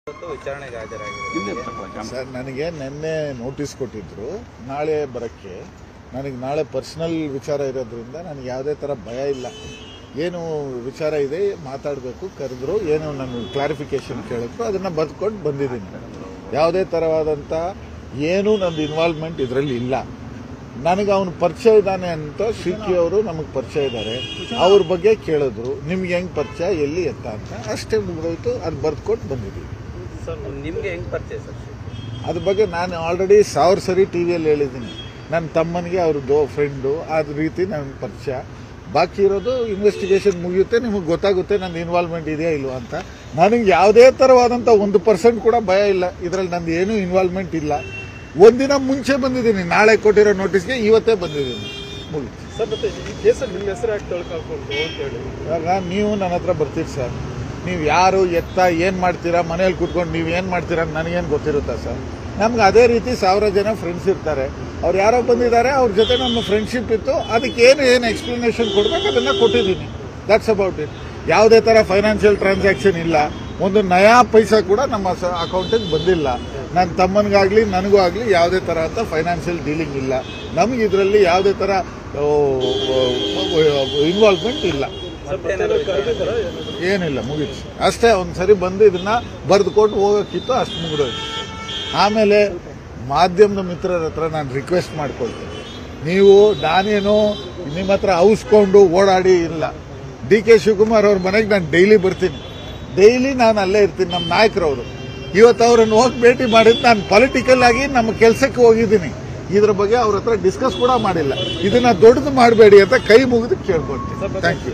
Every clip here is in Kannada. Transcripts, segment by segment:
ವಿಚಾರಣೆಗೆ ಹಾಜರಾಗಿದೆ ಸರ್. ನನಗೆ ನಿನ್ನೆ ನೋಟಿಸ್ ಕೊಟ್ಟಿದ್ರು ನಾಳೆ ಬರೋಕ್ಕೆ. ನನಗೆ ನಾಳೆ ಪರ್ಸನಲ್ ವಿಚಾರ ಇರೋದ್ರಿಂದ ನನಗೆ ಯಾವುದೇ ಥರ ಭಯ ಇಲ್ಲ. ಏನು ವಿಚಾರ ಇದೆ ಮಾತಾಡಬೇಕು ಕರೆದ್ರು, ಏನು ನಾನು ಕ್ಲಾರಿಫಿಕೇಶನ್ ಕೇಳಿದ್ರು ಅದನ್ನು ಬರೆದುಕೊಂಡು ಬಂದಿದ್ದೀನಿ. ಯಾವುದೇ ಥರವಾದಂಥ ಏನೂ ನಂದು ಇನ್ವಾಲ್ವ್ಮೆಂಟ್ ಇದರಲ್ಲಿ ಇಲ್ಲ. ನನಗೆ ಅವನು ಪರಿಚಯ ಇದ್ದಾನೆ ಅಂತ ಶಿಲ್ಕಿ ಅವರು ನಮಗೆ ಪರಿಚಯ ಇದ್ದಾರೆ. ಅವ್ರ ಬಗ್ಗೆ ಕೇಳಿದ್ರು, ನಿಮ್ಗೆ ಹೆಂಗೆ ಪರಿಚಯ ಎಲ್ಲಿ ಎತ್ತ ಅಂತ. ಅಷ್ಟೇ ಮುಗಿದೋಯ್ತು. ಅದು ಬರೆದುಕೊಂಡು ಬಂದಿದ್ದೀವಿ. ಸರ್ ನಿಮಗೆ ಹೆಂಗೆ ಪರಿಚಯ ಸರ್? ಅದ್ರ ಬಗ್ಗೆ ನಾನು ಆಲ್ರೆಡಿ 1000 ಸರಿ ಟಿವಿಯಲ್ಲಿ ಹೇಳಿದ್ದೀನಿ. ನನ್ನ ತಮ್ಮನಿಗೆ ಅವ್ರದ್ದು ಫ್ರೆಂಡು ಆದ ರೀತಿ ನನಗೆ ಪರಿಚಯ. ಬಾಕಿ ಇರೋದು ಇನ್ವೆಸ್ಟಿಗೇಷನ್ ಮುಗಿಯುತ್ತೆ, ನಿಮಗೆ ಗೊತ್ತಾಗುತ್ತೆ ನನ್ನ ಇನ್ವಾಲ್ವ್ಮೆಂಟ್ ಇದೆಯಾ ಇಲ್ವಾ ಅಂತ. ನನಗೆ ಯಾವುದೇ ಥರವಾದಂಥ 1% ಕೂಡ ಭಯ ಇಲ್ಲ. ಇದರಲ್ಲಿ ನಂದು ಏನೂ ಇನ್ವಾಲ್ವ್ಮೆಂಟ್ ಇಲ್ಲ. ಒಂದಿನ ಮುಂಚೆ ಬಂದಿದ್ದೀನಿ, ನಾಳೆ ಕೊಟ್ಟಿರೋ ನೋಟಿಸ್ಗೆ ಇವತ್ತೇ ಬಂದಿದ್ದೀನಿ. ಮುಗಿತು ಸರ್. ಮತ್ತೆ ಈ ಕೇಸಲ್ಲಿ ನಿಮ್ಮ ಹೆಸರು ಯಾಕೆ ತೊಳ್ಕಾಕೊಂಡು ಅಂತ ಹೇಳಿ ಇವಾಗ ನೀವು ನನ್ನ ಹತ್ರ ಬರ್ತೀರಿ ಸರ್. ನೀವು ಯಾರು ಎತ್ತ ಏನು ಮಾಡ್ತೀರಾ, ಮನೇಲಿ ಕೂತ್ಕೊಂಡು ನೀವು ಏನು ಮಾಡ್ತೀರಾ ಅಂತ ನನಗೇನು ಗೊತ್ತಿರುತ್ತಾ ಸರ್? ನಮ್ಗೆ ಅದೇ ರೀತಿ 1000 ಜನ ಫ್ರೆಂಡ್ಸ್ ಇರ್ತಾರೆ. ಅವ್ರು ಯಾರೋ ಬಂದಿದ್ದಾರೆ, ಅವ್ರ ಜೊತೆ ನಮ್ಮ ಫ್ರೆಂಡ್ಶಿಪ್ ಇತ್ತು. ಅದಕ್ಕೆ ಏನು ಎಕ್ಸ್ಪ್ಲನೇಷನ್ ಕೊಡಬೇಕು ಅದನ್ನು ಕೊಟ್ಟಿದ್ದೀನಿ. That's about it. ಯಾವುದೇ ಥರ ಫೈನಾನ್ಷಿಯಲ್ ಟ್ರಾನ್ಸಾಕ್ಷನ್ ಇಲ್ಲ. ಒಂದು ನಯಾ ಪೈಸಾ ಕೂಡ ನಮ್ಮ ಅಕೌಂಟಿಗೆ ಬಂದಿಲ್ಲ. ನನ್ನ ತಮ್ಮನಿಗಾಗಲಿ ನನಗೂ ಆಗಲಿ ಯಾವುದೇ ಥರ ಅಂತ ಫೈನಾನ್ಷಿಯಲ್ ಡೀಲಿಂಗ್ ಇಲ್ಲ. ನಮಗೆ ಇದರಲ್ಲಿ ಯಾವುದೇ ಥರ ಇನ್ವಾಲ್ವ್ಮೆಂಟ್ ಇಲ್ಲ. ಏನಿಲ್ಲ, ಮುಗೀತು ಅಷ್ಟೇ. ಒಂದು ಸರಿ ಬಂದು ಇದನ್ನ ಬರೆದುಕೊಂಡು ಹೋಗೋಕ್ಕಿತ್ತು, ಅಷ್ಟು ಮುಗಿದೋಯ್ತು. ಆಮೇಲೆ ಮಾಧ್ಯಮದ ಮಿತ್ರರ ಹತ್ರ ನಾನು ರಿಕ್ವೆಸ್ಟ್ ಮಾಡ್ಕೊಳ್ತೀನಿ, ನೀವು ನಾನೇನು ನಿಮ್ಮ ಹತ್ರ ಔಸ್ಕೊಂಡು ಓಡಾಡಿ ಇಲ್ಲ. DK ಶಿವಕುಮಾರ್ ಅವ್ರ ಮನೆಗೆ ನಾನು ಡೈಲಿ ಬರ್ತೀನಿ. ಡೈಲಿ ನಾನು ಅಲ್ಲೇ ಇರ್ತೀನಿ. ನಮ್ಮ ನಾಯಕರವರು ಇವತ್ತು ಅವರನ್ನು ಹೋಗಿ ಭೇಟಿ ಮಾಡಿದ್ದು ನಾನು ಪೊಲಿಟಿಕಲ್ ಆಗಿ ನಮ್ಮ ಕೆಲಸಕ್ಕೆ ಹೋಗಿದ್ದೀನಿ. ಇದ್ರ ಬಗ್ಗೆ ಅವ್ರ ಹತ್ರ ಡಿಸ್ಕಸ್ ಕೂಡ ಮಾಡಿಲ್ಲ. ಇದನ್ನ ದೊಡ್ಡದು ಮಾಡಬೇಡಿ ಅಂತ ಕೈ ಮುಗಿದು ಕೇಳ್ಕೊಳ್ತೀನಿ. Thank you.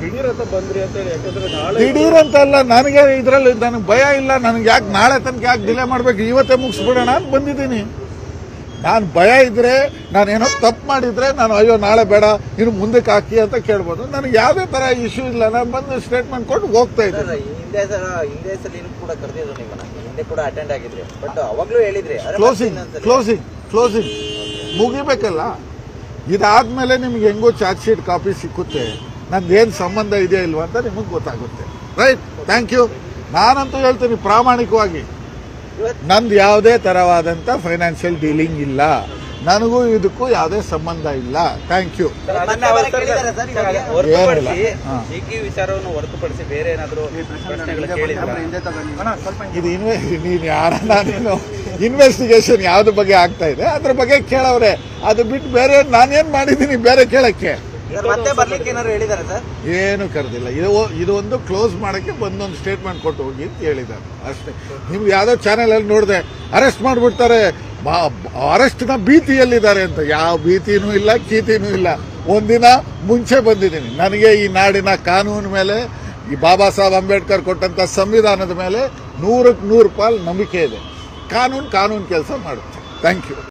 ದಿಢೀರ್ ಅಂತ ಬಂದ್ರಿ ಅಂತ ಹೇಳಿ, ಯಾಕಂದ್ರೆ ನಾಳೆ ದಿಢೀರ್ ಅಂತ ಅಲ್ಲ, ನನಗೆ ಇದರಲ್ಲಿ ನನಗೆ ಭಯ ಇಲ್ಲ. ನನಗೆ ಯಾಕೆ ನಾಳೆ ತನಕ ಯಾಕೆ ಡಿಲೇ ಮಾಡಬೇಕು, ಇವತ್ತೇ ಮುಗಿಸ್ಬಿಡೋಣ ಅಂತ ಬಂದಿದ್ದೀನಿ. ನಾನು ಭಯ ಇದ್ರೆ, ನಾನೇನೋ ತಪ್ಪು ಮಾಡಿದ್ರೆ ನಾನು ಅಯ್ಯೋ ನಾಳೆ ಬೇಡ ಇನ್ನು ಮುಂದಕ್ಕೆ ಹಾಕಿ ಅಂತ ಕೇಳ್ಬೋದು. ನನಗೆ ಯಾವುದೇ ಥರ ಇಶ್ಯೂ ಇಲ್ಲ. ನಾನು ಬಂದು ಸ್ಟೇಟ್ಮೆಂಟ್ ಕೊಟ್ಟು ಹೋಗ್ತಾ ಇದ್ದೀನಿ. ಹಿಂದೆ ಕೂಡ ಕರೆದಿದ್ರು ನಿಮ್ಮನ್ನ, ಹಿಂದೆ ಕೂಡ ಅಟೆಂಡ್ ಆಗಿದ್ರಿ. ಬಟ್ ಅವಾಗ್ಲೂ ಹೇಳಿದ್ರಿ ಕ್ಲೋಸಿಂಗ್ ಮುಗಿಬೇಕಲ್ಲ. ಇದಾದ್ಮೇಲೆ ನಿಮ್ಗೆ ಹೆಂಗೋ ಚಾರ್ಜ್ ಶೀಟ್ ಕಾಪಿ ಸಿಕ್ಕುತ್ತೆ. ನಂದೇನು ಸಂಬಂಧ ಇದೆಯಾ ಇಲ್ವಾ ಅಂತ ನಿಮಗೆ ಗೊತ್ತಾಗುತ್ತೆ. Right, thank you. ನಾನಂತೂ ಹೇಳ್ತೀನಿ ಪ್ರಾಮಾಣಿಕವಾಗಿ, ನಂದು ಯಾವುದೇ ಥರವಾದಂಥ ಫೈನಾನ್ಷಿಯಲ್ ಡೀಲಿಂಗ್ ಇಲ್ಲ. ನನಗೂ ಇದಕ್ಕೂ ಯಾವುದೇ ಸಂಬಂಧ ಇಲ್ಲ. Thank you. ವಿಚಾರವನ್ನು ಹೊರತುಪಡಿಸಿ ಬೇರೆ ಏನಾದರೂ ಇದು ನೀನು ಯಾರನ್ನ ನೀನು ಇನ್ವೆಸ್ಟಿಗೇಷನ್ ಯಾವ್ದ್ರ ಬಗ್ಗೆ ಆಗ್ತಾ ಇದೆ ಅದ್ರ ಬಗ್ಗೆ ಕೇಳವ್ರೆ. ಅದು ಬಿಟ್ಟು ಬೇರೆ ನಾನೇನು ಮಾಡಿದ್ದೀನಿ ಬೇರೆ ಕೇಳಕ್ಕೆ? ಏನು ಕರೆದಿಲ್ಲ. ಇದು ಒಂದು ಕ್ಲೋಸ್ ಮಾಡಕ್ಕೆ ಬಂದೊಂದು ಸ್ಟೇಟ್ಮೆಂಟ್ ಕೊಟ್ಟು ಹೋಗಿ ಅಂತ ಹೇಳಿದ್ದಾರೆ ಅಷ್ಟೇ. ನಿಮ್ಗೆ ಯಾವುದೋ ಚಾನೆಲ್ ಅಲ್ಲಿ ನೋಡಿದೆ ಅರೆಸ್ಟ್ ಮಾಡ್ಬಿಡ್ತಾರೆ, ಅರೆಸ್ಟ್ನ ಭೀತಿಯಲ್ಲಿದ್ದಾರೆ ಅಂತ. ಯಾವ ಭೀತಿನೂ ಇಲ್ಲ, ಕೀತಿನೂ ಇಲ್ಲ. ಒಂದಿನ ಮುಂಚೆ ಬಂದಿದ್ದೀನಿ. ನನಗೆ ಈ ನಾಡಿನ ಕಾನೂನು ಮೇಲೆ, ಈ ಬಾಬಾ ಸಾಹೇಬ್ ಅಂಬೇಡ್ಕರ್ ಕೊಟ್ಟಂತ ಸಂವಿಧಾನದ ಮೇಲೆ 100% ನಂಬಿಕೆ ಇದೆ. ಕಾನೂನು ಕೆಲಸ ಮಾಡುತ್ತೆ. Thank you.